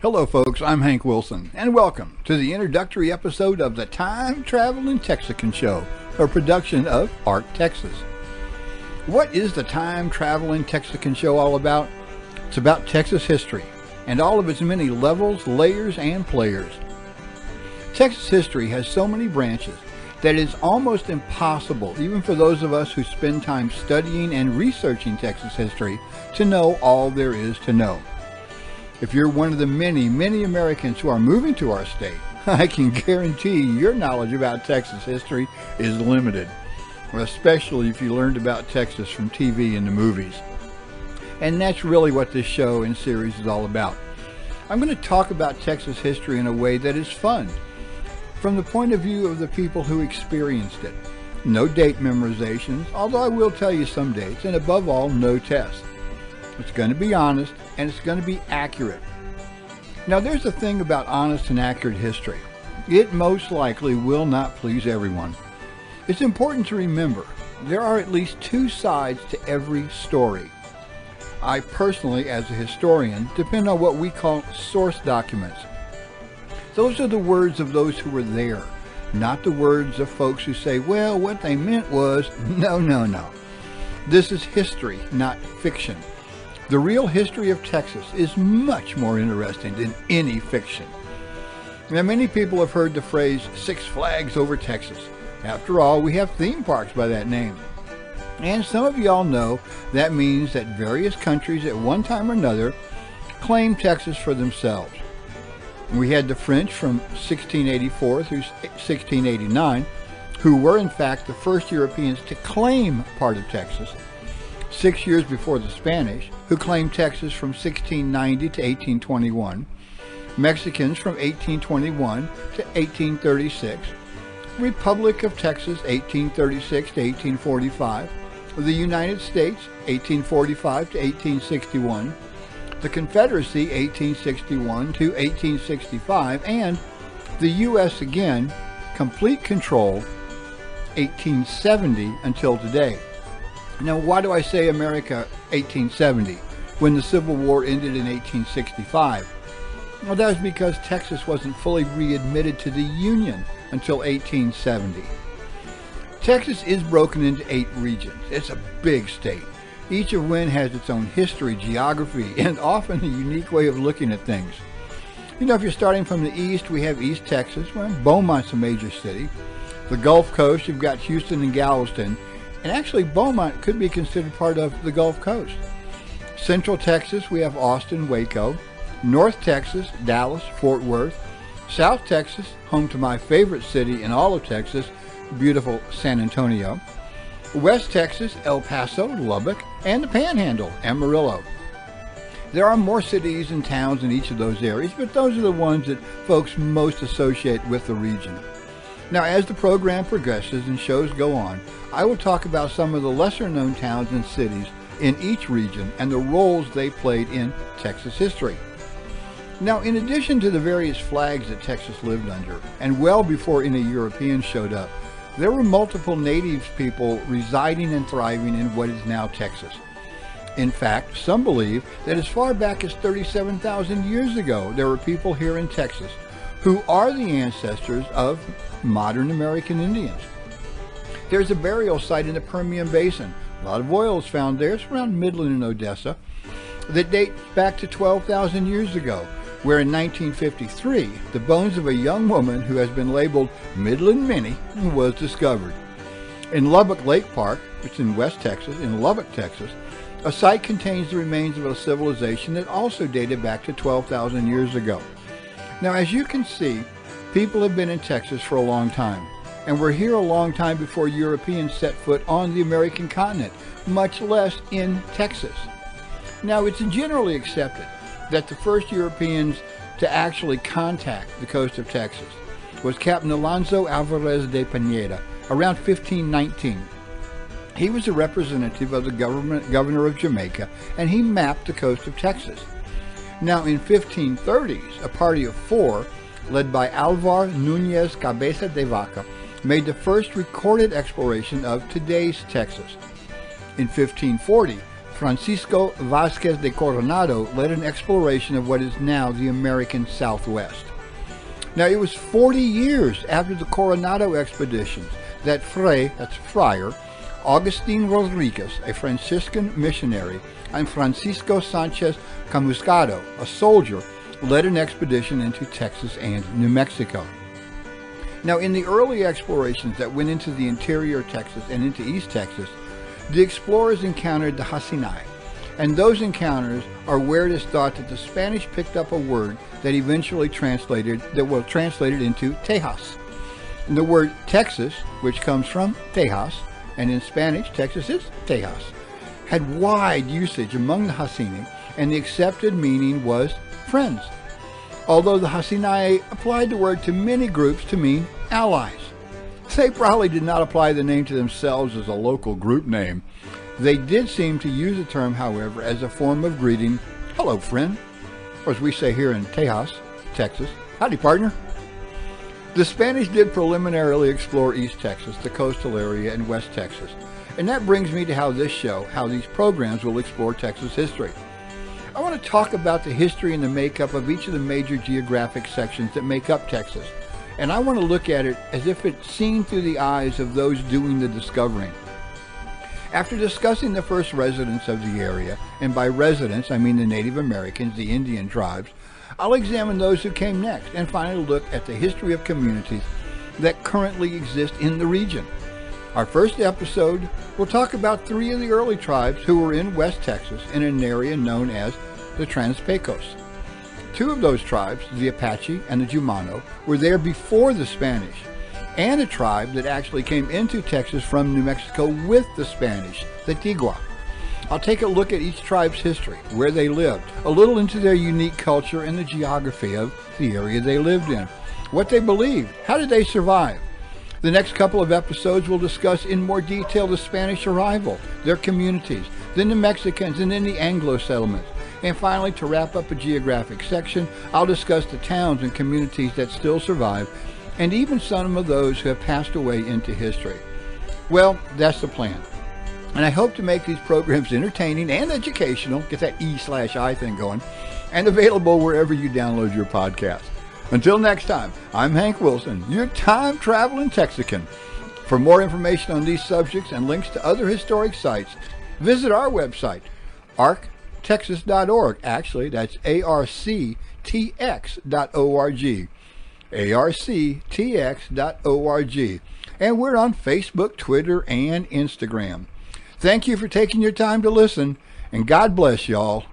Hello folks, I'm Hank Wilson, and welcome to the introductory episode of the Time Travelin' Texican Show, a production of Art Texas. What is the Time Travelin' Texican Show all about? It's about Texas history, and all of its many levels, layers, and players. Texas history has so many branches that it's almost impossible, even for those of us who spend time studying and researching Texas history, to know all there is to know. If you're one of the many Americans who are moving to our state, I can guarantee your knowledge about Texas history is limited, especially if you learned about Texas from TV and the movies. And that's really what this show and series is all about. I'm going to talk about Texas history in a way that is fun, from the point of view of the people who experienced it. No date memorizations, although I will tell you some dates, and above all, no tests. It's going to be honest, and it's going to be accurate. Now, there's a thing about honest and accurate history. It most likely will not please everyone. It's important to remember there are at least two sides to every story. I personally, as a historian, depend on what we call source documents. Those are the words of those who were there, not the words of folks who say, well, what they meant was, no. This is history, not fiction. The real history of Texas is much more interesting than any fiction. Now, many people have heard the phrase Six Flags over Texas. After all, we have theme parks by that name. And some of y'all know that means that various countries at one time or another claimed Texas for themselves. We had the French from 1684 through 1689, who were in fact the first Europeans to claim part of Texas. 6 years before the Spanish, who claimed Texas from 1690 to 1821, Mexicans from 1821 to 1836, Republic of Texas 1836 to 1845, the United States 1845 to 1861, the Confederacy 1861 to 1865, and the U.S. again, complete control 1870 until today. Now, why do I say America 1870 when the Civil War ended in 1865? Well, that was because Texas wasn't fully readmitted to the Union until 1870. Texas is broken into 8 regions. It's a big state, each of which has its own history, geography, and often a unique way of looking at things. You know, if you're starting from the east, we have East Texas. Well, Beaumont's a major city. The Gulf Coast, you've got Houston and Galveston. And actually, Beaumont could be considered part of the Gulf Coast. Central Texas, we have Austin, Waco. North Texas, Dallas, Fort Worth. South Texas, home to my favorite city in all of Texas, beautiful San Antonio. West Texas, El Paso, Lubbock, and the Panhandle, Amarillo. There are more cities and towns in each of those areas, but those are the ones that folks most associate with the region. Now, as the program progresses and shows go on, I will talk about some of the lesser-known towns and cities in each region and the roles they played in Texas history. Now, in addition to the various flags that Texas lived under, and well before any Europeans showed up, there were multiple native people residing and thriving in what is now Texas. In fact, some believe that as far back as 37,000 years ago, there were people here in Texas who are the ancestors of modern American Indians. There's a burial site in the Permian Basin. A lot of oil is found there. It's around Midland and Odessa, that dates back to 12,000 years ago, where in 1953, the bones of a young woman who has been labeled Midland Minnie was discovered. In Lubbock Lake Park, which is in West Texas, in Lubbock, Texas, a site contains the remains of a civilization that also dated back to 12,000 years ago. Now, as you can see, people have been in Texas for a long time, and were here a long time before Europeans set foot on the American continent, much less in Texas. Now, it's generally accepted that the first Europeans to actually contact the coast of Texas was Captain Alonso Alvarez de Pineda around 1519. He was a representative of the governor of Jamaica, and he mapped the coast of Texas. Now, in 1530s, a party of 4, led by Alvar Núñez Cabeza de Vaca, made the first recorded exploration of today's Texas. In 1540, Francisco Vázquez de Coronado led an exploration of what is now the American Southwest. Now, it was 40 years after the Coronado expeditions that that's Friar, Agustin Rodriguez, a Franciscan missionary, and Francisco Sanchez Camuscado, a soldier, led an expedition into Texas and New Mexico. Now, in the early explorations that went into the interior of Texas and into East Texas, the explorers encountered the Hasinai, and those encounters are where it is thought that the Spanish picked up a word that eventually translated into Tejas. And the word Texas, which comes from Tejas, and in Spanish, Texas is Tejas, had wide usage among the Hasinai, and the accepted meaning was friends, although the Hasinai applied the word to many groups to mean allies. They probably did not apply the name to themselves as a local group name. They did seem to use the term, however, as a form of greeting, hello friend, or as we say here in Tejas, Texas, howdy partner. The Spanish did preliminarily explore East Texas, the coastal area, and West Texas. And that brings me to how these programs will explore Texas history. I want to talk about the history and the makeup of each of the major geographic sections that make up Texas. And I want to look at it as if it's seen through the eyes of those doing the discovering. After discussing the first residents of the area, and by residents I mean the Native Americans, the Indian tribes, I'll examine those who came next and finally look at the history of communities that currently exist in the region. Our first episode will talk about 3 of the early tribes who were in West Texas in an area known as the Trans-Pecos. 2 of those tribes, the Apache and the Jumano, were there before the Spanish, and a tribe that actually came into Texas from New Mexico with the Spanish, the Tigua. I'll take a look at each tribe's history, where they lived, a little into their unique culture and the geography of the area they lived in, what they believed, how did they survive. The next couple of episodes will discuss in more detail the Spanish arrival, their communities, then the Mexicans, and then the Anglo settlements. And finally, to wrap up a geographic section, I'll discuss the towns and communities that still survive, and even some of those who have passed away into history. Well, that's the plan. And I hope to make these programs entertaining and educational, get that E/I thing going, and available wherever you download your podcast. Until next time, I'm Hank Wilson, your time-traveling Texican. For more information on these subjects and links to other historic sites, visit our website, arctexas.org. Actually, that's arctx.org. arctx.org. And we're on Facebook, Twitter, and Instagram. Thank you for taking your time to listen, and God bless y'all.